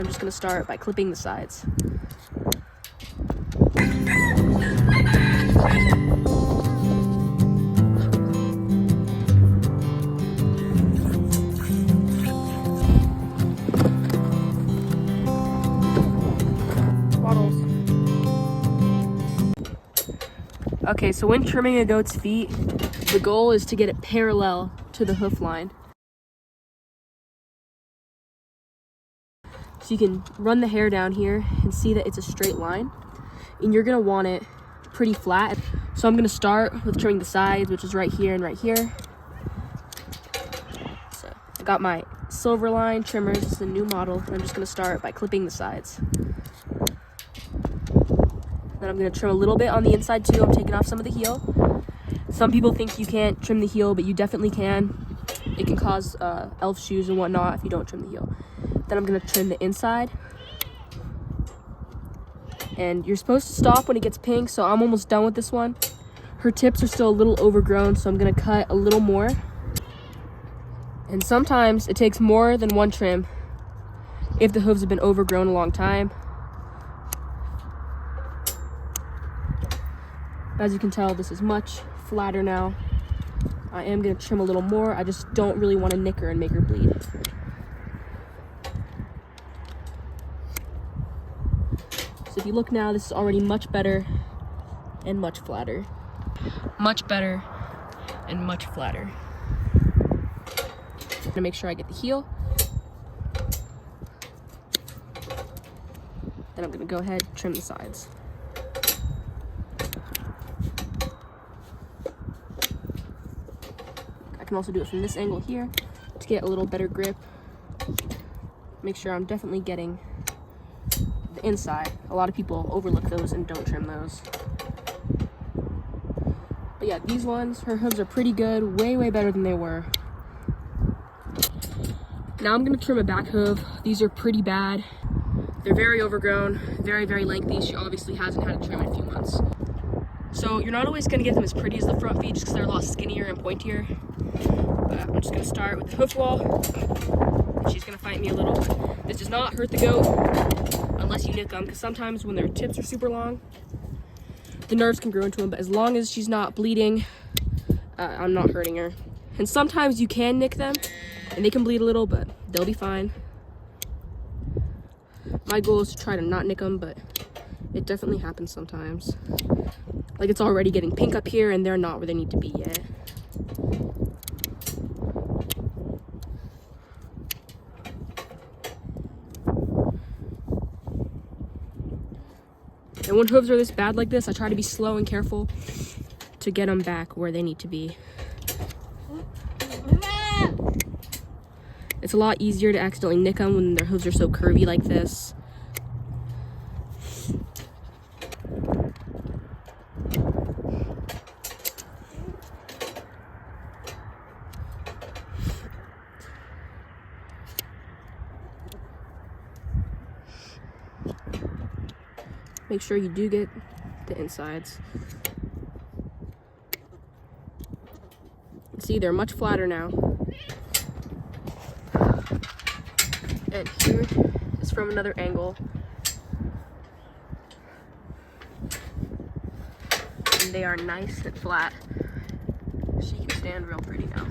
I'm just gonna start by clipping the sides. Okay, so when trimming a goat's feet, the goal is to get it parallel to the hoof line. So you can run the hair down here and see that it's a straight line. And you're gonna want it pretty flat. So I'm gonna start with trimming the sides, which is right here and right here. So I got my silver line trimmers, this is a new model, and I'm just gonna start by clipping the sides. Then I'm gonna trim a little bit on the inside too. I'm taking off some of the heel. Some people think you can't trim the heel, but you definitely can. It can cause elf shoes and whatnot if you don't trim the heel. Then I'm gonna trim the inside. And you're supposed to stop when it gets pink, so I'm almost done with this one. Her tips are still a little overgrown, so I'm gonna cut a little more. And sometimes it takes more than one trim if the hooves have been overgrown a long time. As you can tell, this is much flatter now. I am gonna trim a little more. I just don't really want to nick her and make her bleed. So if you look now, this is already much better and much flatter. Much better and much flatter. I'm gonna make sure I get the heel. Then I'm gonna go ahead and trim the sides. I can also do it from this angle here to get a little better grip. Make sure I'm definitely getting the inside. A lot of people overlook those and don't trim those. But yeah, these ones, her hooves are pretty good, way better than they were. Now I'm gonna trim a back hoof. These are pretty bad. They're very overgrown, very lengthy. She obviously hasn't had a trim in a few months. So you're not always gonna get them as pretty as the front feet just because they're a lot skinnier and pointier. But I'm just gonna start with the hoof wall. And she's gonna fight me a little. This does not hurt the goat unless you nick them, because sometimes when their tips are super long, the nerves can grow into them. But as long as she's not bleeding, I'm not hurting her. And sometimes you can nick them and they can bleed a little, but they'll be fine. My goal is to try to not nick them, but it definitely happens sometimes. Like it's already getting pink up here and they're not where they need to be yet. And when hooves are this bad like this, I try to be slow and careful to get them back where they need to be. It's a lot easier to accidentally nick them when their hooves are so curvy like this. Make sure you do get the insides. See, they're much flatter now. And here is from another angle. And they are nice and flat. She can stand real pretty now.